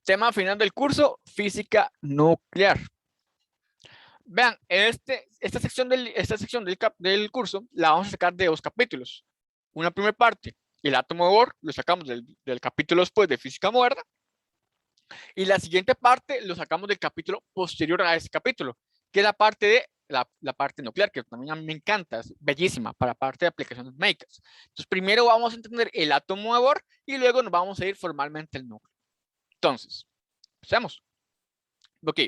Tema final del curso, física nuclear. Vean, esta sección del curso la vamos a sacar de 2 capítulos. Una primera parte, el átomo de Bohr, lo sacamos del capítulo después de física moderna. Y la siguiente parte lo sacamos del capítulo posterior a ese capítulo, que es la parte de la parte nuclear, que también a mí me encanta, es bellísima para parte de aplicaciones médicas. Entonces, primero vamos a entender el átomo de Bohr y luego nos vamos a ir formalmente al núcleo. Entonces, empecemos. Ok,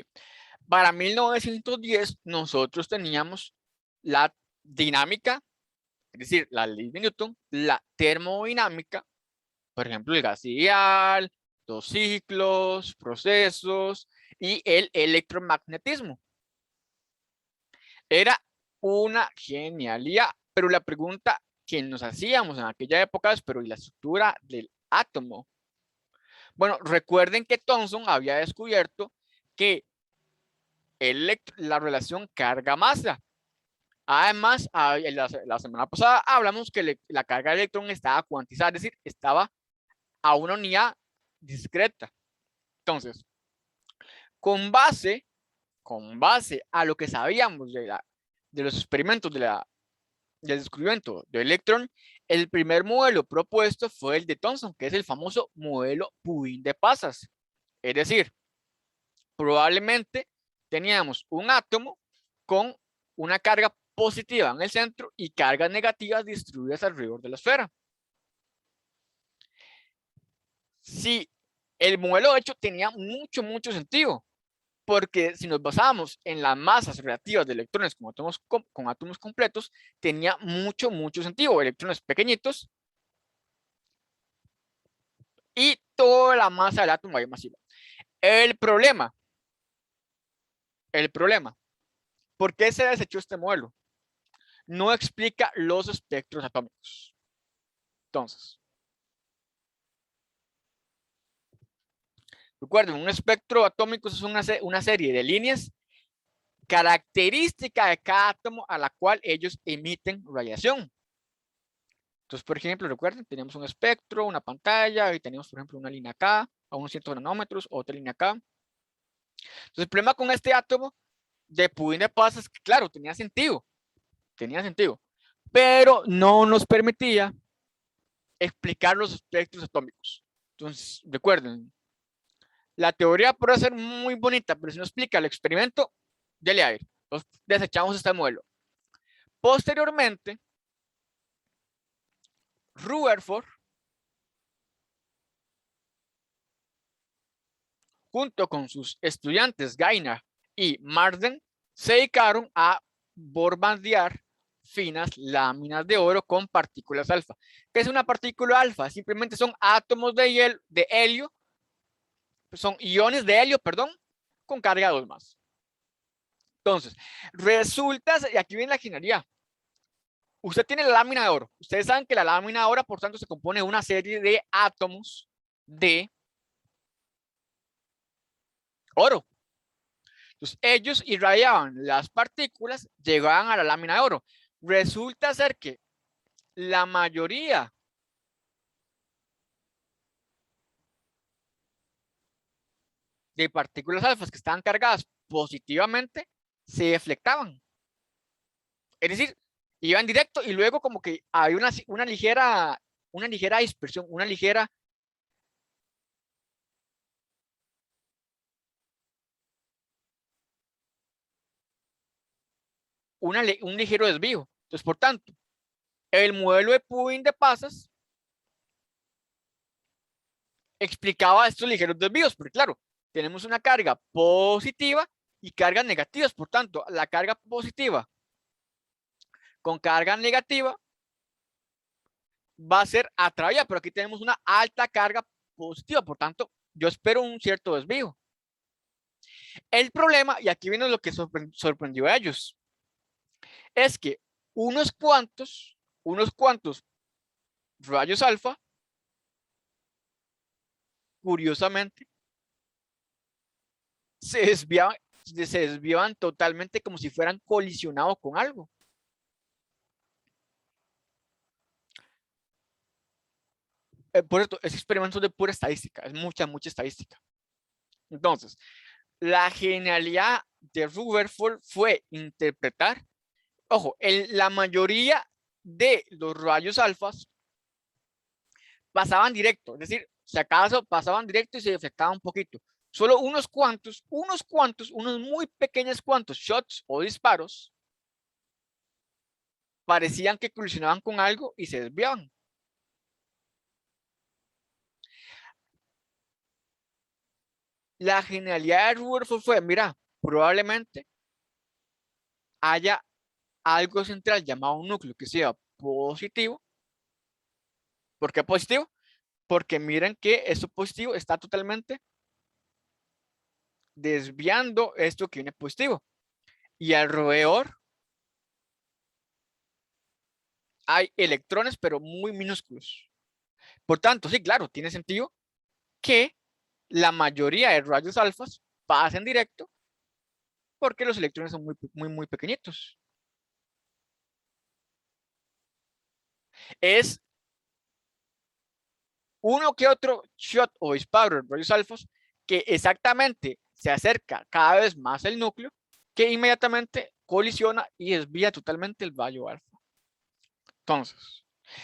para 1910 nosotros teníamos la dinámica, es decir, la ley de Newton, la termodinámica, por ejemplo, el gas ideal, los ciclos, procesos y el electromagnetismo. Era una genialidad, pero la pregunta que nos hacíamos en aquella época es, pero ¿y la estructura del átomo? Bueno, recuerden que Thomson había descubierto que la relación carga-masa. Además, la semana pasada hablamos que la carga de electrón estaba cuantizada, es decir, estaba a una unidad discreta. Entonces, con base, con base a lo que sabíamos de los experimentos del descubrimiento del electrón, el primer modelo propuesto fue el de Thomson, que es el famoso modelo pudín de pasas. Es decir, probablemente teníamos un átomo con una carga positiva en el centro y cargas negativas distribuidas alrededor de la esfera. Sí, el modelo de hecho tenía mucho sentido, porque si nos basamos en las masas relativas de electrones con átomos completos, tenía mucho sentido. Electrones pequeñitos y toda la masa del átomo es masiva. El problema, el problema, ¿por qué se desechó este modelo? No explica los espectros atómicos. Entonces, recuerden, un espectro atómico es una serie de líneas característica de cada átomo a la cual ellos emiten radiación. Entonces, por ejemplo, recuerden, teníamos un espectro, una pantalla, y teníamos, por ejemplo, una línea acá, a unos 100 nanómetros, otra línea acá. Entonces, el problema con este átomo de pudín de paz es que, claro, tenía sentido, pero no nos permitía explicar los espectros atómicos. Entonces, recuerden, la teoría puede ser muy bonita, pero si no explica el experimento, dele aire. Entonces, desechamos este modelo. Posteriormente, Rutherford, junto con sus estudiantes Gainard y Marden, se dedicaron a bombardear finas láminas de oro con partículas alfa. ¿Qué es una partícula alfa? Simplemente son átomos de helio, son iones de helio, perdón, con carga 2 más. Entonces, resulta, y aquí viene la ingeniería. Usted tiene la lámina de oro. Ustedes saben que la lámina de oro, por tanto, se compone de una serie de átomos de oro. Entonces, ellos irradiaban las partículas, llegaban a la lámina de oro. Resulta ser que la mayoría de partículas alfas que estaban cargadas positivamente se deflectaban. Es decir, iban directo y luego como que había una ligera dispersión, un ligero desvío. Entonces, por tanto, el modelo de Pudin de pasas explicaba estos ligeros desvíos, porque claro, tenemos una carga positiva y cargas negativas, por tanto, la carga positiva con carga negativa va a ser atraída, pero aquí tenemos una alta carga positiva, por tanto, yo espero un cierto desvío. El problema, y aquí viene lo que sorprendió a ellos, es que unos cuantos rayos alfa, curiosamente, se desviaban totalmente como si fueran colisionados con algo. por esto, es experimento de pura estadística, es mucha estadística. Entonces, la genialidad de Rutherford fue interpretar, ojo, la mayoría de los rayos alfas pasaban directo, es decir, si acaso pasaban directo y se deflectaban un poquito. Solo unos muy pequeños cuantos shots o disparos parecían que colisionaban con algo y se desviaban. La genialidad de Rutherford fue, mira, probablemente haya algo central llamado un núcleo que sea positivo. ¿Por qué positivo? Porque miren que esto positivo está totalmente desviando esto que viene positivo. Y alrededor hay electrones, pero muy minúsculos. Por tanto, sí, claro, tiene sentido que la mayoría de rayos alfas pasen directo porque los electrones son muy pequeñitos. Es uno que otro shot o disparo de rayos alfas que exactamente se acerca cada vez más al núcleo, que inmediatamente colisiona y desvía totalmente el rayo alfa. Entonces,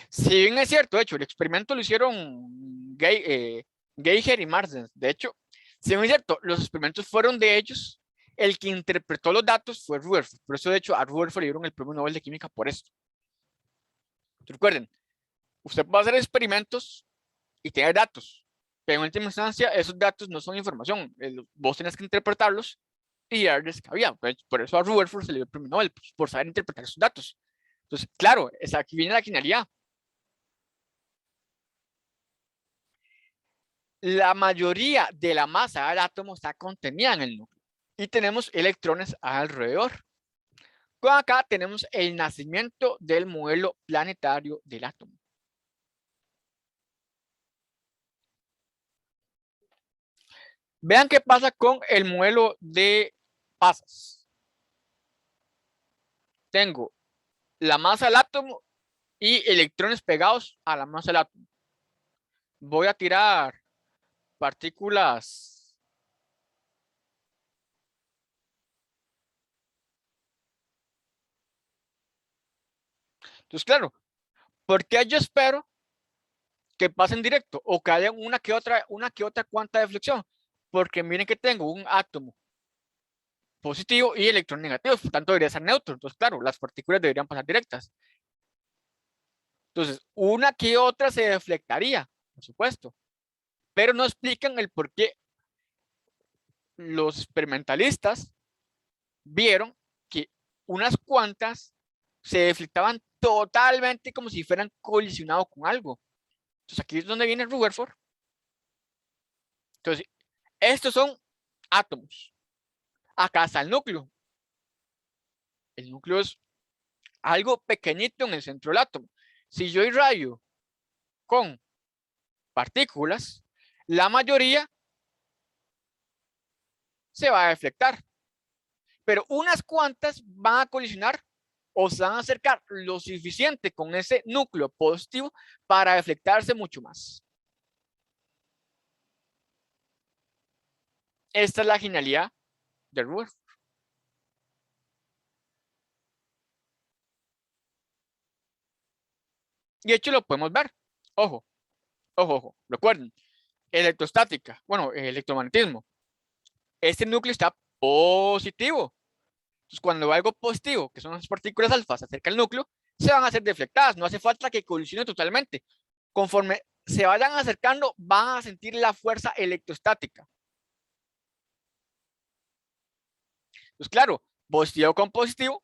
si bien es cierto, de hecho, el experimento lo hicieron Geiger y Marsden. De hecho, si bien es cierto, los experimentos fueron de ellos, el que interpretó los datos fue Rutherford. Por eso, de hecho, a Rutherford le dieron el premio Nobel de Química por esto. Recuerden, usted puede hacer experimentos y tener datos, pero en última instancia, esos datos no son información. Vos tenés que interpretarlos y darles cabida. Por eso a Rutherford se le dio el premio Nobel, por saber interpretar esos datos. Entonces, claro, aquí viene la genialidad. La mayoría de la masa del átomo está contenida en el núcleo y tenemos electrones alrededor. Con acá tenemos el nacimiento del modelo planetario del átomo. Vean qué pasa con el modelo de pasas. Tengo la masa del átomo y electrones pegados a la masa del átomo. Voy a tirar partículas. Entonces, claro, ¿por qué yo espero que pasen directo o que haya una que otra cuanta de flexión? Porque miren que tengo un átomo positivo y electrones negativos, por tanto debería ser neutro. Entonces, claro, las partículas deberían pasar directas. Entonces, una que otra se deflectaría, por supuesto, pero no explican el por qué los experimentalistas vieron que unas cuantas se deflectaban totalmente como si fueran colisionados con algo. Entonces, aquí es donde viene Rutherford. Entonces, estos son átomos. Acá está el núcleo. El núcleo es algo pequeñito en el centro del átomo. Si yo irradio con partículas, la mayoría se va a deflectar, pero unas cuantas van a colisionar o se van a acercar lo suficiente con ese núcleo positivo para deflectarse mucho más. Esta es la genialidad del Rutherford. Y de hecho lo podemos ver. Ojo, ojo. Recuerden, electrostática, bueno, electromagnetismo. Este núcleo está positivo. Entonces, cuando algo positivo, que son las partículas alfa, se acerca al núcleo, se van a hacer deflectadas. No hace falta que colisionen totalmente. Conforme se vayan acercando, van a sentir la fuerza electrostática. Entonces, claro, positivo con positivo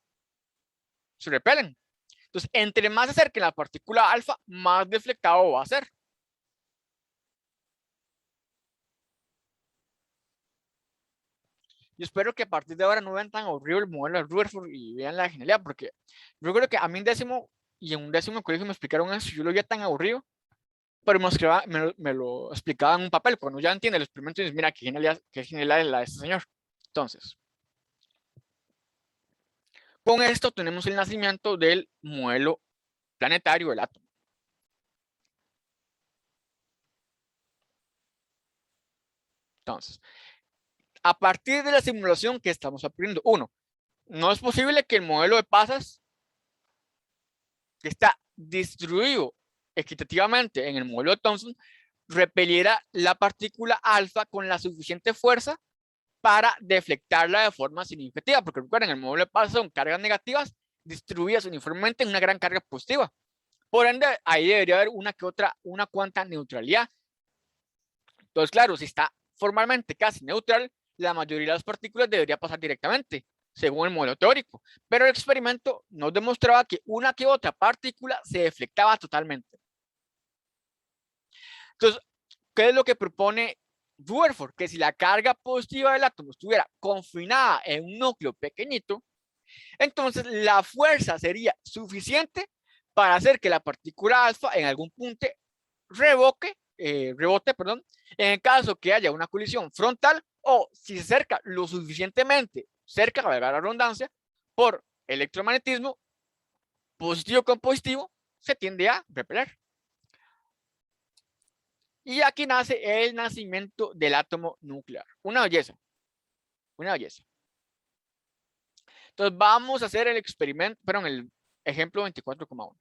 se repelen. Entonces, entre más se acerquen la partícula alfa, más deflectado va a ser. Yo espero que a partir de ahora no vean tan horrible el modelo de Rutherford y vean la genialidad, porque yo creo que a mí en décimo y en un décimo colegio me explicaron eso, yo lo veía tan aburrido, pero me lo explicaba en un papel. Cuando ya entiende el experimento, dices, mira, qué genialidad es la de este señor. Entonces, con esto tenemos el nacimiento del modelo planetario del átomo. Entonces, a partir de la simulación que estamos aprendiendo, uno, no es posible que el modelo de pasas que está distribuido equitativamente en el modelo de Thomson repeliera la partícula alfa con la suficiente fuerza para deflectarla de forma significativa, porque recuerden, el modelo de pasas son cargas negativas distribuidas uniformemente en una gran carga positiva. Por ende, ahí debería haber una cuanta neutralidad. Entonces, claro, si está formalmente casi neutral, la mayoría de las partículas debería pasar directamente, según el modelo teórico. Pero el experimento nos demostraba que una que otra partícula se deflectaba totalmente. Entonces, ¿qué es lo que propone Rutherford? Que si la carga positiva del átomo estuviera confinada en un núcleo pequeñito, entonces la fuerza sería suficiente para hacer que la partícula alfa en algún punto rebote, en el caso que haya una colisión frontal o si se acerca lo suficientemente cerca, valga la redundancia, por electromagnetismo, positivo con positivo, se tiende a repeler. Y aquí nace el nacimiento del átomo nuclear. Una belleza. Una belleza. Entonces vamos a hacer el experimento, perdón, el ejemplo 24,1.